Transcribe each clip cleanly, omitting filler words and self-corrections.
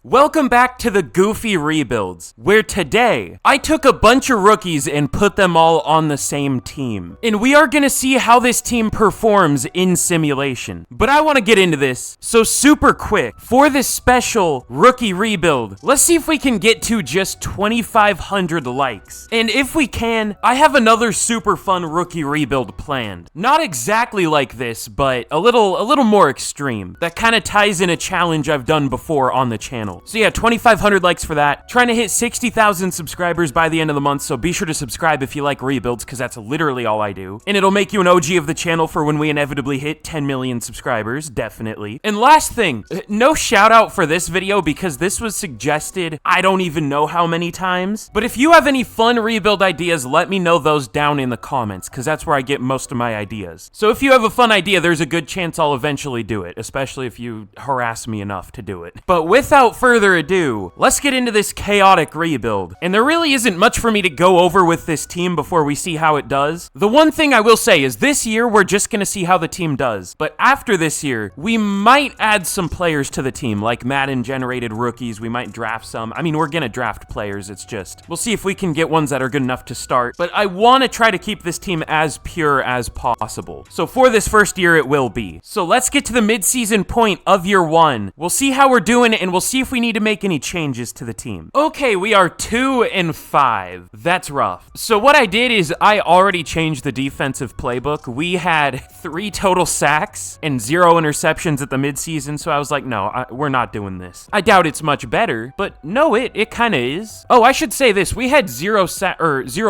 Welcome back to the Goofy Rebuilds, where today, I took a bunch of rookies and put them all on the same team. And we are gonna see how this team performs in simulation. But I wanna get into this, so super quick, for this special rookie rebuild, let's see if we can get to just 2,500 likes. And if we can, I have another super fun rookie rebuild planned. Not exactly like this, but a little more extreme. That kinda ties in a challenge I've done before on the channel. So yeah, 2,500 likes for that. Trying to hit 60,000 subscribers by the end of the month, so be sure to subscribe if you like rebuilds, because that's literally all I do. And it'll make you an OG of the channel for when we inevitably hit 10 million subscribers, definitely. And last thing, no shout out for this video because this was suggested I don't even know how many times. But if you have any fun rebuild ideas, let me know those down in the comments, because that's where I get most of my ideas. So if you have a fun idea, there's a good chance I'll eventually do it, especially if you harass me enough to do it. But without further ado, let's get into this chaotic rebuild. And there really isn't much for me to go over with this team before we see how it does. The one thing I will say is this year, we're just gonna see how the team does. But after this year, we might add some players to the team, like Madden generated rookies. We might draft some. I mean, we're gonna draft players. It's just, we'll see if we can get ones that are good enough to start. But I wanna try to keep this team as pure as possible. So for this first year, it will be. So let's get to the mid-season point of year one. We'll see how we're doing, and we'll see if we need to make any changes to the team. Okay, we are 2-5. That's rough. So what I did is I already changed the defensive playbook. We had 3 total sacks and 0 interceptions at the midseason, so I was like, no, we're not doing this. I doubt it's much better, but no, it kind of is. Oh, I should say this. We had 0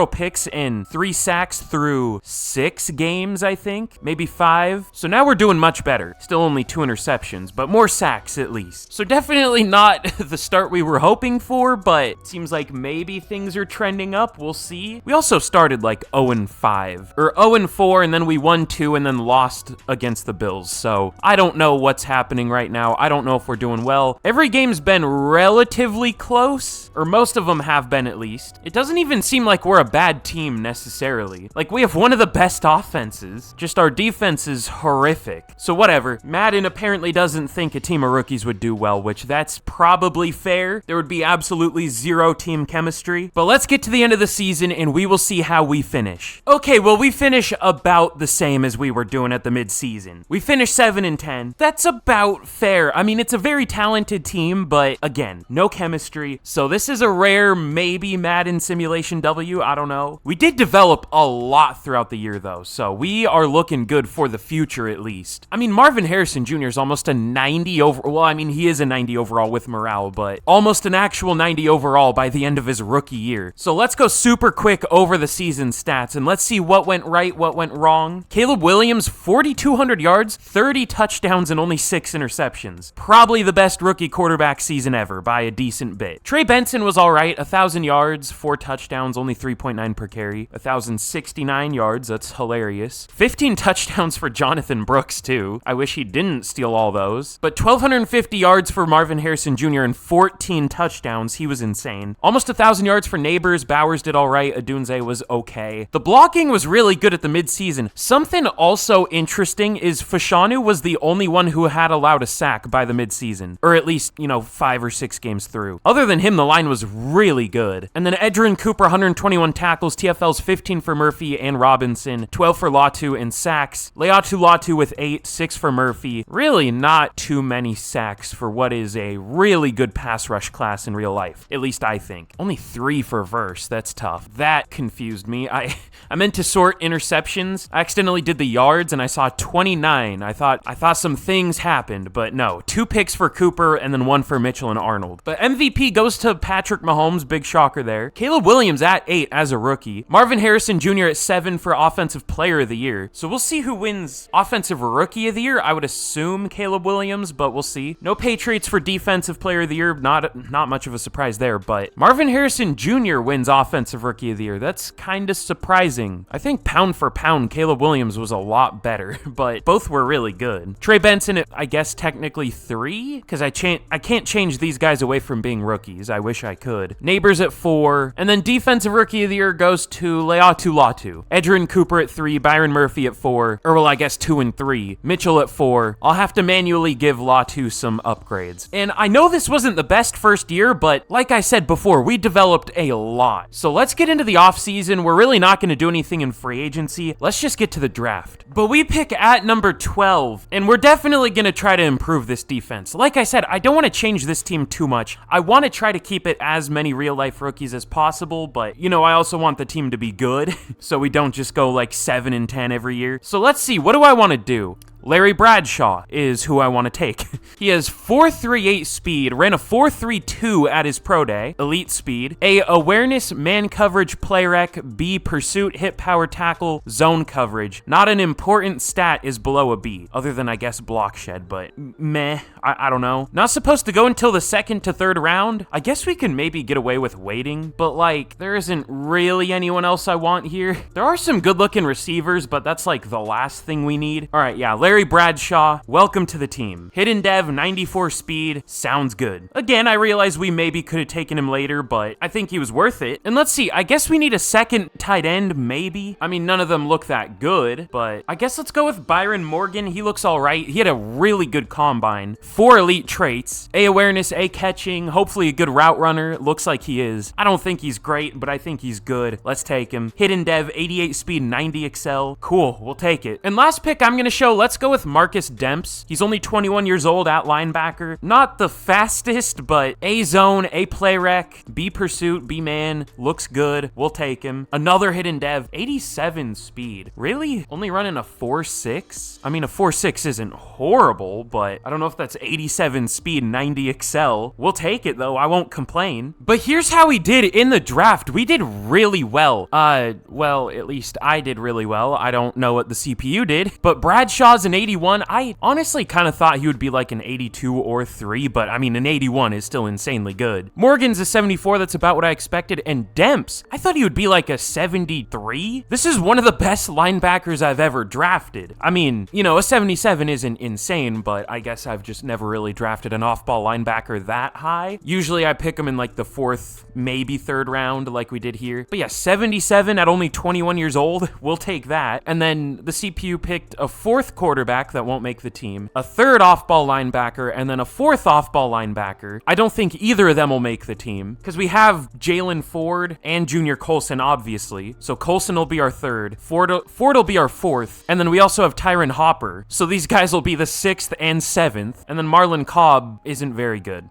picks and 3 sacks through 6 games, I think, maybe 5. So now we're doing much better. Still only 2 interceptions, but more sacks at least. So definitely not the start we were hoping for, but it seems like maybe things are trending up. We'll see. We also started like 0-5 or 0-4, and then we won 2 and then lost against the Bills. So I don't know what's happening right now. I don't know if we're doing well. Every game's been relatively close, or most of them have been at least. It doesn't even seem like we're a bad team necessarily. Like, we have one of the best offenses, just our defense is horrific. So whatever. Madden apparently doesn't think a team of rookies would do well, which that's probably fair. There would be absolutely 0 team chemistry. But let's get to the end of the season and we will see how we finish. Okay, well, we finish about the same as we were doing at the mid-season. We finished 7-10. That's about fair. I mean, it's a very talented team, but again, no chemistry. So this is a rare, maybe Madden simulation W. I don't know. We did develop a lot throughout the year though, so we are looking good for the future at least. I mean, Marvin Harrison Jr. is almost a 90 over. Well, I mean, he is a 90 overall with morale, but almost an actual 90 overall by the end of his rookie year. So let's go super quick over the season stats and let's see what went right, what went wrong. Caleb Williams, 4,200 yards, 30 touchdowns, and only 6 interceptions. Probably the best rookie quarterback season ever by a decent bit. Trey Benson was all right, 1,000 yards, 4 touchdowns, only 3.9 per carry, 1,069 yards, that's hilarious. 15 touchdowns for Jonathan Brooks too. I wish he didn't steal all those. But 1,250 yards for Marvin Harrison Jr. and 14 touchdowns. He was insane. Almost 1,000 yards for Neighbors. Bowers did all right. Adunze was okay. The blocking was really good at the midseason. Something also interesting is Fashanu was the only one who had allowed a sack by the midseason, or at least, 5 or 6 games through. Other than him, the line was really good. And then Edgerrin Cooper, 121 tackles, TFLs 15 for Murphy and Robinson, 12 for Latu and sacks. Leatu Latu with 8, 6 for Murphy. Really not too many sacks for what is a really good pass rush class in real life. At least I think. Only 3 for Verse. That's tough. That confused me. I meant to sort interceptions. I accidentally did the yards and I saw 29. I thought some things happened, but no. 2 picks for Cooper and then 1 for Mitchell and Arnold. But MVP goes to Patrick Mahomes. Big shocker there. Caleb Williams at 8 as a rookie. Marvin Harrison Jr. at 7 for Offensive Player of the Year. So we'll see who wins Offensive Rookie of the Year. I would assume Caleb Williams, but we'll see. No Patriots for Defensive Player of the Year. Not much of a surprise there, but Marvin Harrison Jr. wins Offensive Rookie of the Year. That's kind of surprising. I think pound for pound, Caleb Williams was a lot better, but both were really good. Trey Benson, I guess technically 3, because I can't change these guys away from being rookies. I wish I could. Neighbors at 4, and then Defensive Rookie of the Year goes to Leatu Latu. Edgerrin Cooper at 3, Byron Murphy at 4, or well, I guess 2 and 3. Mitchell at 4. I'll have to manually give Latu some upgrades. And I know know this wasn't the best first year, but like I said before, we developed a lot. So let's get into the offseason. We're really not going to do anything in free agency. Let's just get to the draft. But we pick at number 12, and we're definitely going to try to improve this defense. Like I said, I don't want to change this team too much. I want to try to keep it as many real-life rookies as possible, but, you know, I also want the team to be good, so we don't just go like 7-10 every year. So let's see, what do I want to do? Larry Bradshaw is who I want to take. He has 4.38 speed, ran a 4.32 at his pro day, elite speed, A, awareness, man coverage, play rec, B, pursuit, hit power tackle, zone coverage. Not an important stat is below a B, other than I guess block shed, but meh, I don't know. Not supposed to go until the 2nd to 3rd round. I guess we can maybe get away with waiting, but like, there isn't really anyone else I want here. There are some good looking receivers, but that's like the last thing we need. All right, yeah, Larry Bradshaw, welcome to the team. Hidden dev, 94 speed, sounds good. Again, I realize we maybe could have taken him later, but I think he was worth it. And let's see, I guess we need a second tight end, maybe? I mean, none of them look that good, but I guess let's go with Byron Morgan. He looks all right. He had a really good combine. 4 elite traits, A, awareness, A, catching, hopefully a good route runner. Looks like he is. I don't think he's great, but I think he's good. Let's take him. Hidden dev, 88 speed, 90 excel. Cool, we'll take it. And last pick I'm gonna show, let's go with Marcus Demps. He's only 21 years old at linebacker. Not the fastest, but A zone, A play rec, B pursuit, B man. Looks good. We'll take him. Another hidden dev, 87 speed. Really? Only running a 4.6? I mean, a 4.6 isn't horrible, but I don't know if that's 87 speed, 90 excel. We'll take it though. I won't complain. But here's how we did in the draft. We did really well. Well, at least I did really well. I don't know what the CPU did, but Bradshaw's an 81. I honestly kind of thought he would be like an 82 or 3, but I mean, an 81 is still insanely good. Morgan's a 74. That's about what I expected. And Demps, I thought he would be like a 73. This is one of the best linebackers I've ever drafted. I mean, you know, a 77 isn't insane, but I guess I've just never really drafted an off-ball linebacker that high. Usually I pick him in like the 4th, maybe 3rd round like we did here. But yeah, 77 at only 21 years old. We'll take that. And then the CPU picked a 4th quarterback that won't make the team, a 3rd off-ball linebacker, and then a 4th off-ball linebacker. I don't think either of them will make the team because we have Jalen Ford and Junior Colson, obviously. So Colson will be our 3rd, Ford will be our 4th, and then we also have Tyron Hopper. So these guys will be the 6th and 7th, and then Marlon Cobb isn't very good.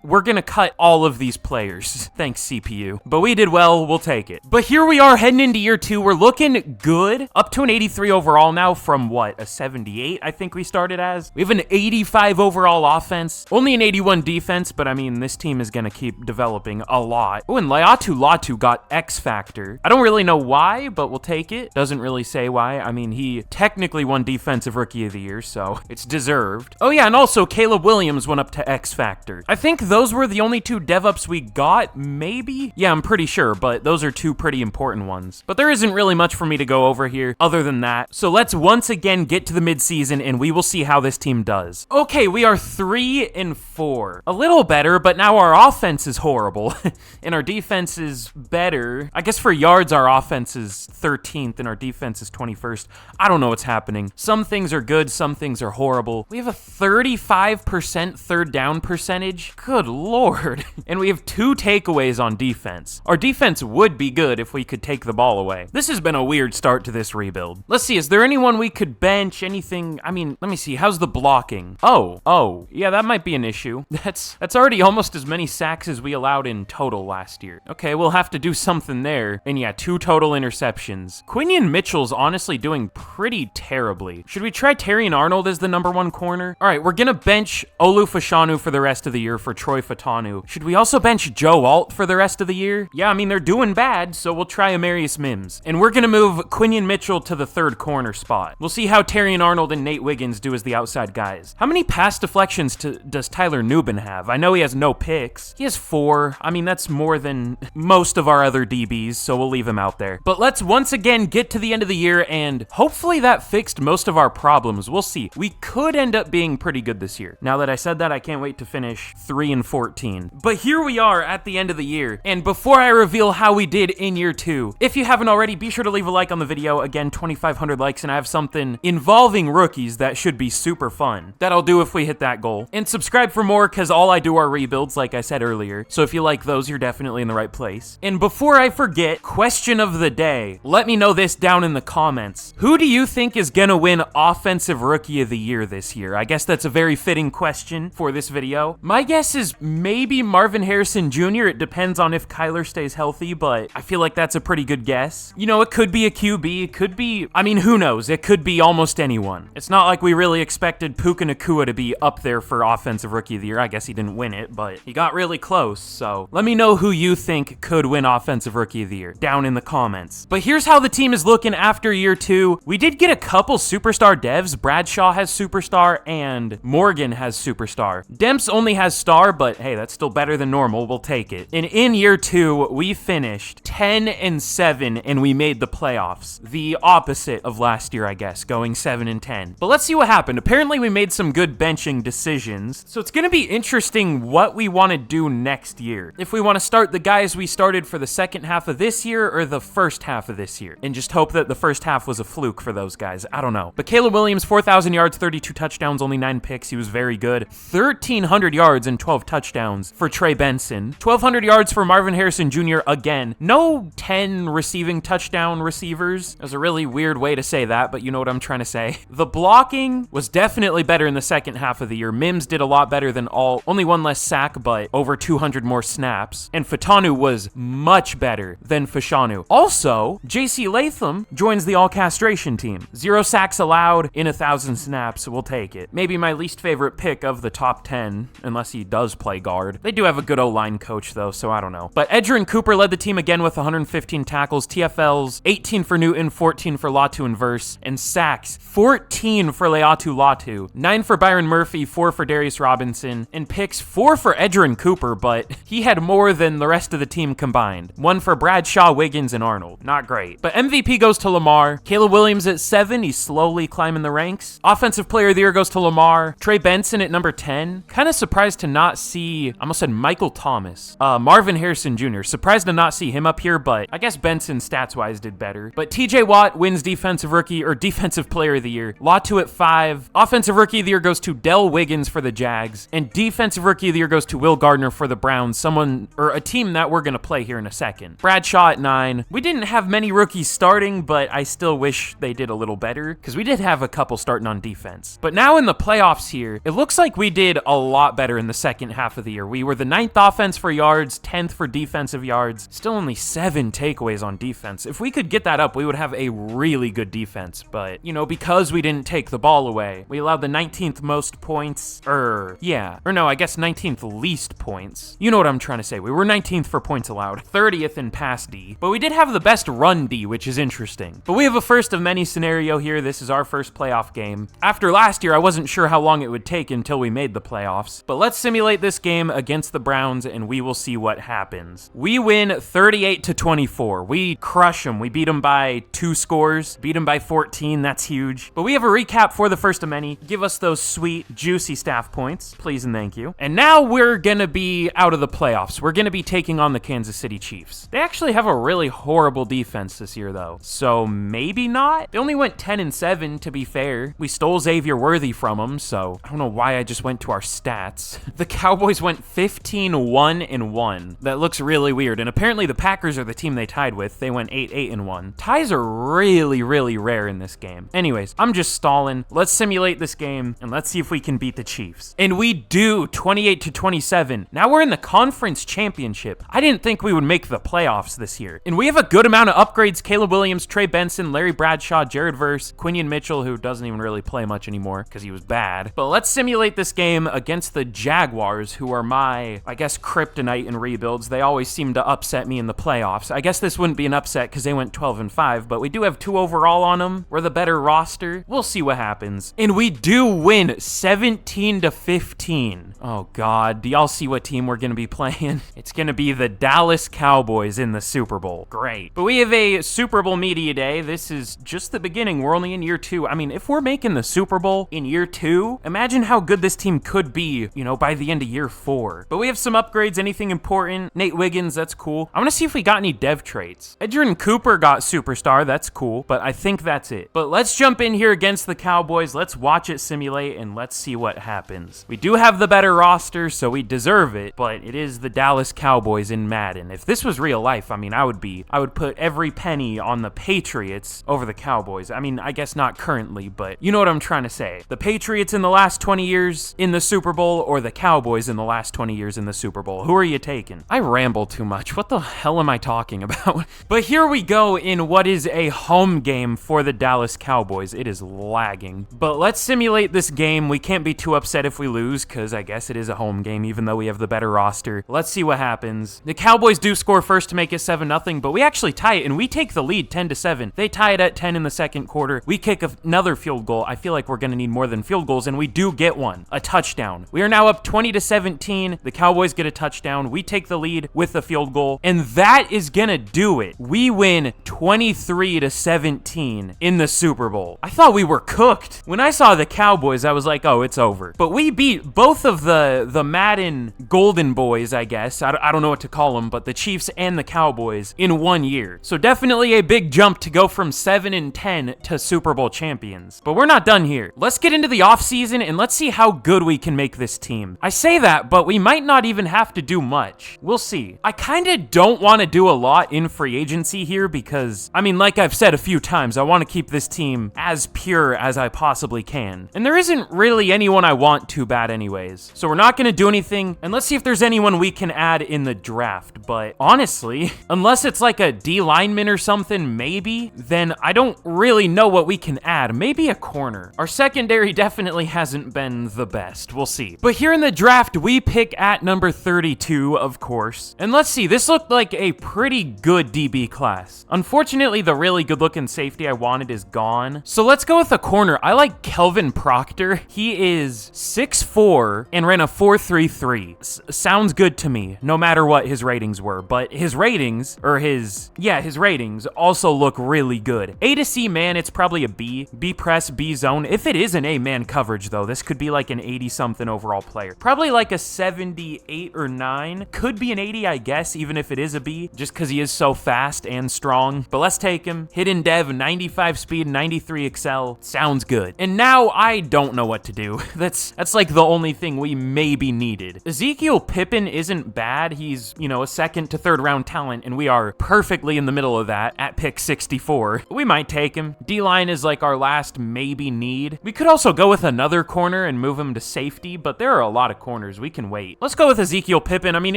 We're gonna cut all of these players. Thanks, CPU. But we did well, we'll take it. But here we are heading into year 2. We're looking good. Up to an 83 overall now from what, a 78, I think we started as. We have an 85 overall offense, only an 81 defense, but I mean, this team is gonna keep developing a lot. Oh, and Latu got X Factor. I don't really know why, but we'll take it. Doesn't really say why. I mean, he technically won Defensive Rookie of the Year, so it's deserved. Oh yeah, and also Caleb Williams went up to X Factor. I think those were the only 2 dev-ups we got, maybe? Yeah, I'm pretty sure, but those are 2 pretty important ones. But there isn't really much for me to go over here other than that. So let's once again get to the midseason and we will see how this team does. Okay, we are 3-4. A little better, but now our offense is horrible and our defense is better. I guess for yards, our offense is 13th and our defense is 21st. I don't know what's happening. Some things are good, some things are horrible. We have a 35% 3rd down percentage. Good Lord. And we have 2 takeaways on defense. Our defense would be good if we could take the ball away. This has been a weird start to this rebuild. Let's see, is there anyone we could bench? Anything? I mean, let me see. How's the blocking? Oh, yeah, that might be an issue. That's already almost as many sacks as we allowed in total last year. Okay, we'll have to do something there. And yeah, 2 total interceptions. Quinion Mitchell's honestly doing pretty terribly. Should we try Terrion Arnold as the number 1 corner? All right, we're gonna bench Olu Fashanu for the rest of the year for Troy Fatanu. Should we also bench Joe Alt for the rest of the year? Yeah, I mean, they're doing bad, so we'll try Amarius Mims. And we're gonna move Quinion Mitchell to the 3rd corner spot. We'll see how Terrion Arnold and Nate Wiggins do as the outside guys. How many pass deflections does Tyler Nubin have? I know he has no picks. He has 4. I mean, that's more than most of our other DBs, so we'll leave him out there. But let's once again get to the end of the year, and hopefully that fixed most of our problems. We'll see. We could end up being pretty good this year. Now that I said that, I can't wait to finish 3-14. But here we are at the end of the year, and before I reveal how we did in year 2, if you haven't already, be sure to leave a like on the video. Again, 2,500 likes, and I have something involving amazing rookies that should be super fun. That'll do if we hit that goal. And subscribe for more, because all I do are rebuilds, like I said earlier. So if you like those, you're definitely in the right place. And before I forget, question of the day. Let me know this down in the comments. Who do you think is gonna win Offensive Rookie of the Year this year? I guess that's a very fitting question for this video. My guess is maybe Marvin Harrison Jr. It depends on if Kyler stays healthy, but I feel like that's a pretty good guess. You know, it could be a QB, it could be, I mean, who knows? It could be almost anyone. It's not like we really expected Puka Nacua to be up there for Offensive Rookie of the Year. I guess he didn't win it, but he got really close, so let me know who you think could win Offensive Rookie of the Year down in the comments. But here's how the team is looking after year 2. We did get a couple superstar devs. Bradshaw has superstar and Morgan has superstar. Demps only has star, but hey, that's still better than normal. We'll take it. And in year 2, we finished 10-7 and we made the playoffs. The opposite of last year, I guess, going 7-10. But let's see what happened. Apparently we made some good benching decisions. So it's gonna be interesting what we want to do next year. If we want to start the guys we started for the second half of this year or the first half of this year, and just hope that the first half was a fluke for those guys. I don't know. But Caleb Williams, 4,000 yards, 32 touchdowns, only 9 picks. He was very good. 1,300 yards and 12 touchdowns for Trey Benson. 1,200 yards for Marvin Harrison Jr. again. No 10 receiving touchdown receivers. That was a really weird way to say that, but you know what I'm trying to say. The blocking was definitely better in the second half of the year. Mims did a lot better than only one less sack, but over 200 more snaps. And Fatanu was much better than Fashanu. Also, JC Latham joins the all-castration team. 0 sacks allowed in 1,000 snaps. We'll take it. Maybe my least favorite pick of the top 10, unless he does play guard. They do have a good O-line coach, though, so I don't know. But Edgerrin Cooper led the team again with 115 tackles, TFLs, 18 for Newton, 14 for Latu and Verse, and sacks, 14 for Leatu Latu, 9 for Byron Murphy, 4 for Darius Robinson, and picks 4 for Edgerrin Cooper, but he had more than the rest of the team combined. 1 for Bradshaw, Wiggins, and Arnold. Not great. But MVP goes to Lamar. Caleb Williams at 7. He's slowly climbing the ranks. Offensive Player of the Year goes to Lamar. Trey Benson at number 10. Kind of surprised to not see, I almost said Michael Thomas. Marvin Harrison Jr. Surprised to not see him up here, but I guess Benson stats-wise did better. But TJ Watt wins Defensive Rookie or Defensive Player of the Year. Latu at 5. Offensive Rookie of the Year goes to Dell Wiggins for the Jags. And Defensive Rookie of the Year goes to Will Gardner for the Browns, a team that we're going to play here in a second. Bradshaw at 9. We didn't have many rookies starting, but I still wish they did a little better, because we did have a couple starting on defense. But now in the playoffs here, it looks like we did a lot better in the second half of the year. We were the 9th offense for yards, 10th for defensive yards, still only 7 takeaways on defense. If we could get that up, we would have a really good defense, but, you know, because we didn't take the ball away, we allowed the 19th most points, I guess 19th least points. You know what I'm trying to say. We were 19th for points allowed, 30th in pass D, but we did have the best run D, which is interesting. But we have a first of many scenario here. This is our first playoff game. After last year, I wasn't sure how long it would take until we made the playoffs, but let's simulate this game against the Browns and we will see what happens. We win 38-24. We crush them. We beat them by 2 scores, beat them by 14. That's huge. But we have a recap for the first of many. Give us those sweet, juicy staff points, please and thank you. And now we're gonna be out of the playoffs. We're gonna be taking on the Kansas City Chiefs. They actually have a really horrible defense this year, though, so maybe not. They only went 10-7, to be fair. We stole Xavier Worthy from them, so I don't know why I just went to our stats. The Cowboys went 15-1-1. That looks really weird, and apparently the Packers are the team they tied with. They went 8-1. Ties are really, really rare in this game. Anyways, I'm just stalling. Let's simulate this game, and let's see if we can beat the Chiefs. And we do, 28-27. Now we're in the conference championship. I didn't think we would make the playoffs this year. And we have a good amount of upgrades. Caleb Williams, Trey Benson, Larry Bradshaw, Jared Verse, Quinion Mitchell, who doesn't even really play much anymore because he was bad. But let's simulate this game against the Jaguars, who are my, I guess, kryptonite in rebuilds. They always seem to upset me in the playoffs. I guess this wouldn't be an upset because they went 12-5, but we do have 2 overall on them. We're the better roster. We'll see what happens. And we do win 17-15. Oh God, do y'all see what team we're gonna be playing? It's gonna be the Dallas Cowboys in the Super Bowl. Great. But we have a Super Bowl media day. This is just the beginning. We're only in year 2. I mean, if we're making the Super Bowl in year 2, imagine how good this team could be, you know, by the end of year 4. But we have some upgrades. Anything important? Nate Wiggins, that's cool. I want to see if we got any dev traits. Edgerrin Cooper got superstar. That's cool, but I think that's it. But let's jump in here against the Cowboys. Let's watch it simulate and let's see what happens. We do have the better roster, so we deserve it, but it is the Dallas Cowboys in Madden. If this was real life, I mean, I would put every penny on the Patriots over the Cowboys. I mean, I guess not currently, but you know what I'm trying to say. The Patriots in the last 20 years in the Super Bowl or the Cowboys in the last 20 years in the Super Bowl? Who are you taking? I ramble too much. What the hell am I talking about? But here we go in what is a home game for the Dallas Cowboys. It is lagging. But let's simulate this game. We can't be too upset if we lose because I guess it is a home game even though we have the better roster. Let's see what happens. The Cowboys do score first to make it 7-0, but we actually tie it and we take the lead 10-7. They tie it at 10 in the second quarter. We kick another field goal. I feel like we're going to need more than field goals, and we do get one. A touchdown. We are now up 20-17. The Cowboys get a touchdown. We take the lead with the field goal, and that is going to do it. We win 23-17 in the Super Bowl. I thought we were cooked. When I saw the Cowboys, I was like, oh, it's over. But we beat both of the Madden Golden Boys, I guess. I don't know what to call them, but the Chiefs and the Cowboys in 1 year. So definitely a big jump to go from 7-10 to Super Bowl champions. But we're not done here. Let's get into the offseason and let's see how good we can make this team. I say that, but we might not even have to do much. We'll see. I kind of don't want to do a lot in free agency here because, I mean, like I've said a few times, I want to keep this team as pure as I possibly can. And there isn't really anyone I want too bad anyways. So we're not going to do anything, and let's see if there's anyone we can add in the draft. But honestly, unless it's like a D lineman or something, maybe, then I don't really know what we can add. Maybe a corner. Our secondary definitely hasn't been the best. We'll see. But here in the draft, we pick at number 32, of course. And let's see, this looked like a pretty good DB class. Unfortunately, the really good looking safety I wanted is gone. So let's go with a corner. I like Kelvin Proctor. He is 6'4" and ran a 4.33. Sounds good to me, no matter what his ratings were. But his ratings, or his ratings also look really good. A to C man, it's probably a B. B press, B zone. If it is an A man coverage though, this could be like an 80-something overall player. Probably like a 78 or 9. Could be an 80, I guess, even if it is a B, just because he is so fast and strong. But let's take him. Hidden dev, 95 speed, 93 excel. Sounds good. And now I don't know what to do. That's like the only thing we maybe needed. Ezekiel Pippen isn't bad. He's, you know, a second to third round talent, and we are perfectly in the middle of that at pick 64. We might take him. D-line is like our last maybe need. We could also go with another corner and move him to safety, but there are a lot of corners. We can wait. Let's go with Ezekiel Pippen. I mean,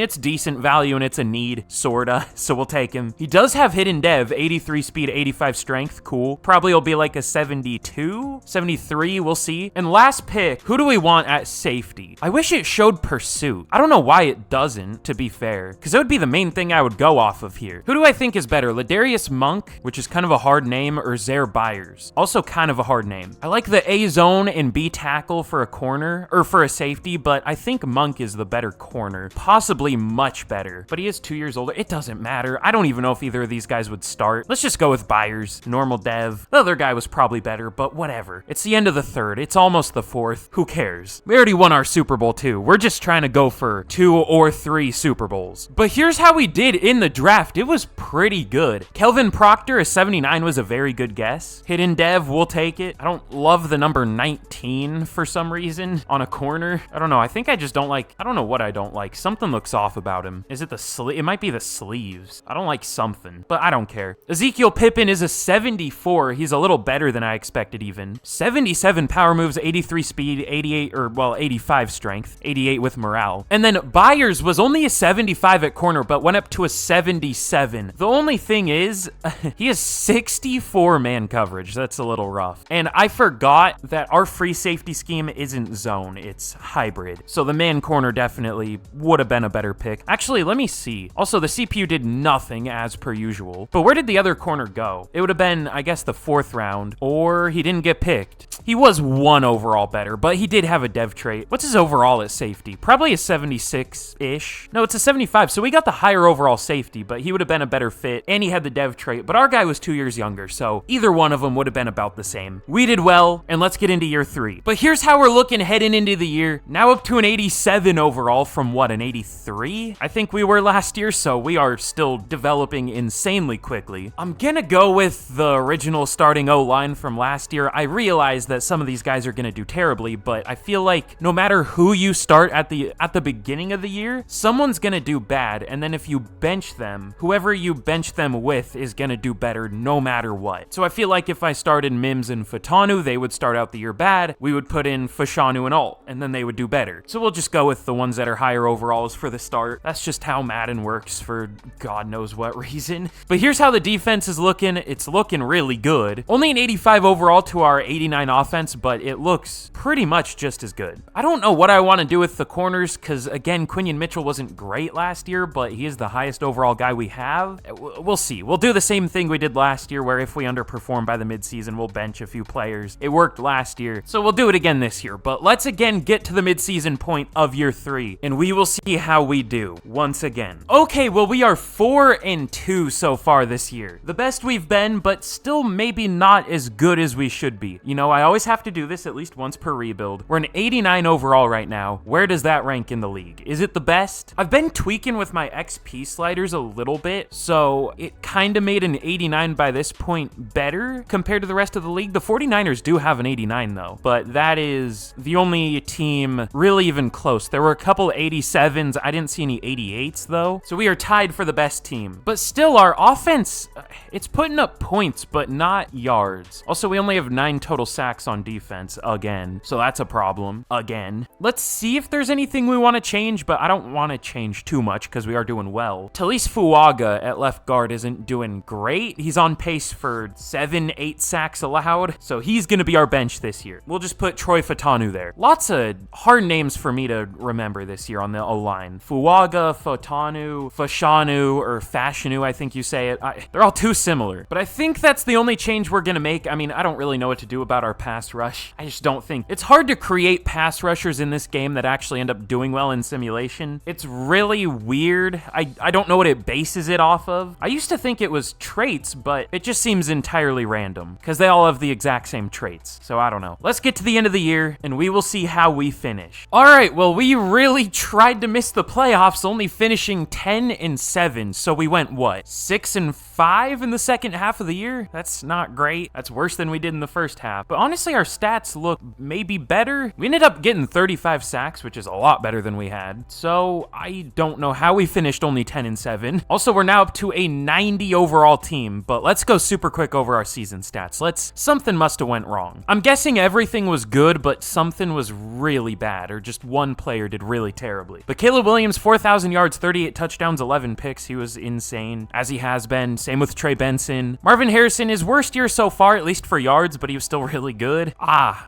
it's decent value and it's a need, sorta, so we'll take him. He does have hidden dev, 83 speed, 85 strength. Cool. Probably will be like a 72, 73. We'll see. And last pick, who do we want at safety? I wish it showed pursuit. I don't know why it doesn't, to be fair, because that would be the main thing I would go off of here. Who do I think is better? Ladarius Monk, which is kind of a hard name, or Zaire Byers? Also kind of a hard name. I like the A zone and B tackle for a corner, or for a safety, but I think Monk is the better corner. Possibly much better, but he is 2 years older. It doesn't matter. I don't even know if either of these guys would start. Let's just go with Byers. Normal dev. The other guy was probably better, but whatever. It's the end of the third. It's almost the fourth. Who cares? We already won our Super Bowl too. We're just trying to go for 2 or 3 Super Bowls. But here's how we did in the draft. It was pretty good. Kelvin Proctor, a 79, was a very good guess. Hidden dev, we'll take it. I don't love the number 19 for some reason on a corner. I don't know. I think I just don't like, I don't know what I don't like. Something looks off about him. Is it the sleeve? It might be the sleeves. I don't like something, but I don't care. Ezekiel Pippen is a 74. He's a little better than I expected even. 77 power moves, 83 speed, 88, or well, 85 strength, 88 with morale. And then Byers was only a 75 at corner, but went up to a 77. The only thing is, he has 64 man coverage. That's a little rough. And I forgot that our free safety scheme isn't zone, it's hybrid. So the man corner definitely would have been a better pick. Actually, let me see. Also, the CPU did nothing as per usual. But where did the other corner go? It would have been, I guess, the 4th round, or he didn't get picked. He was 1 overall better, but he did have a dev trait. What's his overall at safety? Probably a 76-ish. No, it's a 75, so we got the higher overall safety, but he would have been a better fit, and he had the dev trait, but our guy was 2 years younger, so either one of them would have been about the same. We did well, and let's get into year 3. But here's how we're looking heading into the year. Now up to an 87 overall from what, an 83? I think we were last year, so we are still developing insanely quickly. I'm gonna go with the original starting O-line from last year. I realize that some of these guys are going to do terribly, but I feel like no matter who you start at the beginning of the year, someone's going to do bad, and then if you bench them, whoever you bench them with is going to do better no matter what. So I feel like if I started Mims and Fatanu, they would start out the year bad. We would put in Fashanu and Alt, and then they would do better. So we'll just go with the ones that are higher overalls for the start. That's just how Madden works for God knows what reason. But here's how the defense is looking. It's looking really good. Only an 85 overall to our 89 offense, but it looks pretty much just as good. I don't know what I want to do with the corners, because again, Quinion Mitchell wasn't great last year, but he is the highest overall guy we have. We'll see. We'll do the same thing we did last year, where if we underperform by the midseason, we'll bench a few players. It worked last year, so we'll do it again this year. But let's again get to the midseason point of year 3, and we will see how we do once again. Okay, well, we are 4-2 so far this year. The best we've been, but still maybe not as good as we should be. You know, I always have to do this at least once per rebuild. We're an 89 overall right now. Where does that rank in the league? Is it the best? I've been tweaking with my XP sliders a little bit, so it kind of made an 89 by this point better compared to the rest of the league. The 49ers do have an 89 though, but that is the only team really even close. There were a couple 87s. I didn't see any 88s though. So we are tied for the best team. But still, our offense, it's putting up points, but not yards. Also, we only have 9 total sacks on defense again, so that's a problem again. Let's see if there's anything we want to change, but I don't want to change too much because we are doing well. Talise Fuaga at left guard isn't doing great. He's on pace for 7-8 sacks allowed, so he's going to be our bench this year. We'll just put Troy Fatanu there. Lots of hard names for me to remember this year on the O-line. Fuaga, Fatanu, Fashanu, or Fashanu, I think you say it. They're all too similar, but I think that's the only change we're going to make. I mean, I don't really know what to do about our pass rush. I just don't think. It's hard to create pass rushers in this game that actually end up doing well in simulation. It's really weird. I don't know what it bases it off of. I used to think it was traits, but it just seems entirely random because they all have the exact same traits. So I don't know. Let's get to the end of the year and we will see how we finish. All right, well, we really tried to miss the playoffs, only finishing 10-7. So we went what? 6-5 in the second half of the year? That's not great. That's worse than we did in the first half. But honestly, our stats look maybe better. We ended up getting 35 sacks, which is a lot better than we had. So I don't know how we finished only 10-7. Also, we're now up to a 90 overall team, but let's go super quick over our season stats. Something must have went wrong. I'm guessing everything was good, but something was really bad, or just one player did really terribly. But Caleb Williams, 4,000 yards, 38 touchdowns, 11 picks. He was insane, as he has been. Same with Trey Benson. Marvin Harrison, his worst year so far, at least for yards, but he was still really good.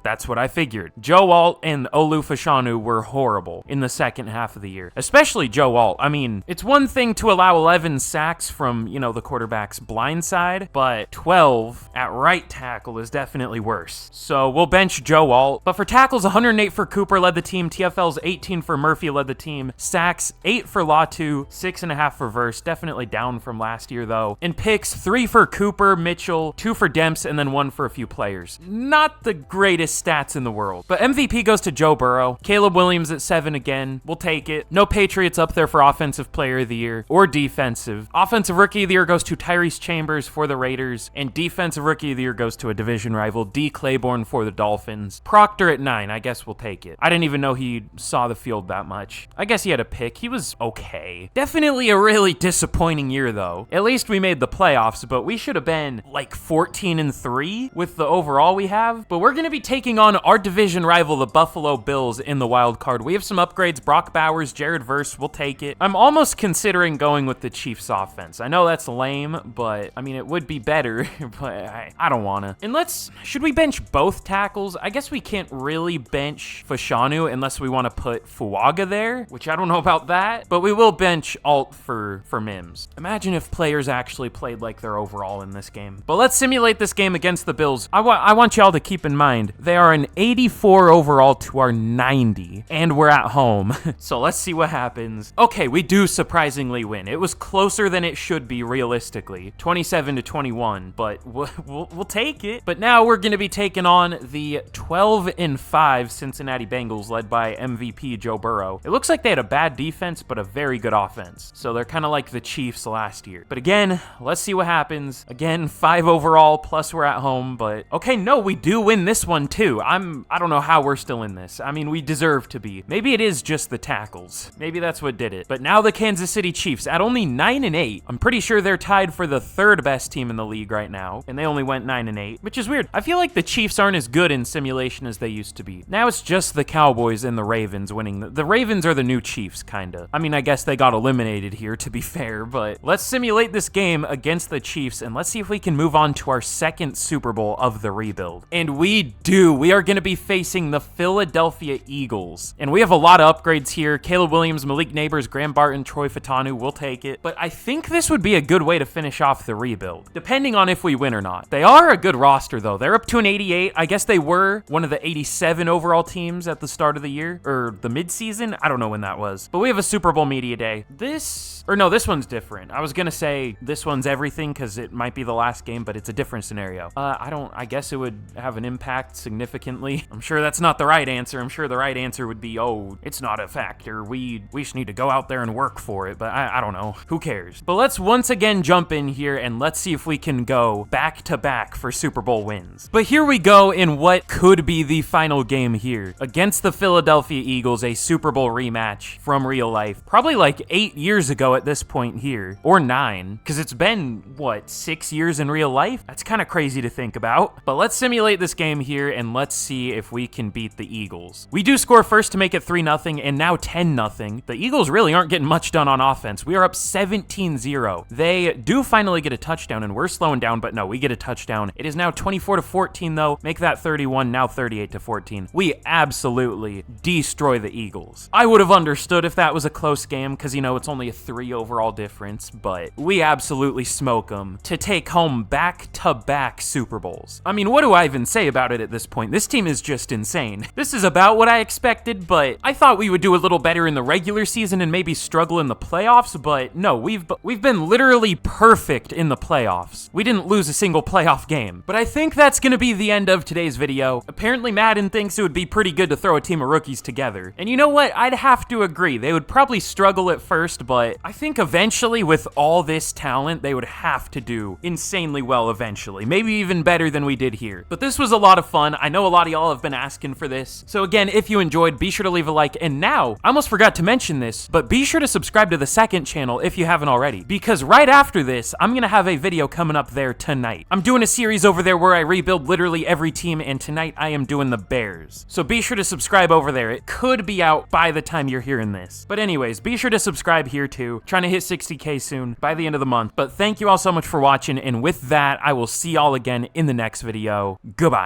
That's what I figured. Joe Alt and Olu Fashanu were horrible in the second half of the year, especially Joe Alt. I mean, it's one thing to allow 11 sacks from, you know, the quarterback's blind side, but 12 at right tackle is definitely worse. So we'll bench Joe Alt. But for tackles, 108 for Cooper led the team. TFLs 18 for Murphy led the team. Sacks 8 for Latu, 6.5 for Verse. Definitely down from last year though. And picks 3 for Cooper, Mitchell, 2 for Demps, and then 1 for a few players. Not the greatest stats in the world. But MVP goes to Joe Burrow. Caleb Williams at 7 again. We'll take it. No Patriots up there for Offensive Player of the Year or Defensive. Offensive Rookie of the Year goes to Tyrese Chambers for the Raiders. And Defensive Rookie of the Year goes to a division rival, D. Claiborne for the Dolphins. Proctor at 9. I guess we'll take it. I didn't even know he saw the field that much. I guess he had a pick. He was okay. Definitely a really disappointing year though. At least we made the playoffs, but we should have been like 14-3 with the overall we have. But we're going to be taking on our division rival, the Buffalo Bills, in the wild card. We have some upgrades. Brock Bowers, Jared Verse, we'll take it. I'm almost considering going with the Chiefs offense. I know that's lame, but I mean, it would be better, but I don't want to. And should we bench both tackles? I guess we can't really bench Fashanu unless we want to put Fuaga there, which I don't know about that, but we will bench Alt for Mims. Imagine if players actually played like their overall in this game. But let's simulate this game against the Bills. I want y'all to keep in mind, they are an 84 overall to our 90, and we're at home. So let's see what happens. Okay, we do surprisingly win. It was closer than it should be realistically, 27-21, but we'll take it. But now we're going to be taking on the 12-5 Cincinnati Bengals led by MVP Joe Burrow. It looks like they had a bad defense, but a very good offense. So they're kind of like the Chiefs last year. But again, let's see what happens. Again, 5 overall, plus we're at home. home, but okay, no, we do win this one too. I don't know how we're still in this. I mean, we deserve to be. Maybe it is just the tackles. Maybe that's what did it. But now the Kansas City Chiefs at only 9-8. I'm pretty sure they're tied for the third best team in the league right now, and they only went 9-8, which is weird. I feel like the Chiefs aren't as good in simulation as they used to be. Now it's just the Cowboys and the Ravens winning. The Ravens are the new Chiefs, kinda. I mean, I guess they got eliminated here, to be fair, but let's simulate this game against the Chiefs, and let's see if we can move on to our second Super Bowl of the rebuild. And we do. We are going to be facing the Philadelphia Eagles, and we have a lot of upgrades here. Caleb Williams, Malik Neighbors, Graham Barton, Troy Fatanu, we'll take it. But I think this would be a good way to finish off the rebuild, depending on if we win or not. They are a good roster, though. They're up to an 88. I guess they were one of the 87 overall teams at the start of the year, or the midseason. I don't know when that was. But we have a Super Bowl media day. This one's different. I was going to say this one's everything because it might be the last game, but it's a different scenario. I guess it would have an impact significantly. I'm sure that's not the right answer. I'm sure the right answer would be, oh, it's not a factor. We just need to go out there and work for it, but I don't know. Who cares? But let's once again jump in here and let's see if we can go back to back for Super Bowl wins. But here we go in what could be the final game here against the Philadelphia Eagles, a Super Bowl rematch from real life. Probably like 8 years ago at this point here, or 9, because it's been, what, 6 years in real life? That's kind of crazy to think about. But let's simulate this game here and let's see if we can beat the Eagles. We do score first to make it 3-0 and now 10-0. The Eagles really aren't getting much done on offense. We are up 17-0. They do finally get a touchdown and we're slowing down, but no, we get a touchdown. It is now 24-14 though. Make that 31, now 38-14. We absolutely destroy the Eagles. I would have understood if that was a close game because, you know, it's only a 3 overall difference, but we absolutely smoke them to take home back-to-back Super Bowls. I mean, what do I even say about it at this point? This team is just insane. This is about what I expected, but I thought we would do a little better in the regular season and maybe struggle in the playoffs, but no, we've been literally perfect in the playoffs. We didn't lose a single playoff game. But I think that's gonna be the end of today's video. Apparently Madden thinks it would be pretty good to throw a team of rookies together. And you know what? I'd have to agree. They would probably struggle at first, but I think eventually with all this talent, they would have to do insanely well eventually. Maybe even better than we did here. But this was a lot of fun. I know a lot of y'all have been asking for this. So again, if you enjoyed, be sure to leave a like. And now, I almost forgot to mention this, but be sure to subscribe to the second channel if you haven't already. Because right after this, I'm gonna have a video coming up there tonight. I'm doing a series over there where I rebuild literally every team, and tonight I am doing the Bears. So be sure to subscribe over there. It could be out by the time you're hearing this. But anyways, be sure to subscribe here too. Trying to hit 60K soon by the end of the month. But thank you all so much for watching, and with that, I will see y'all again in the next video. Goodbye.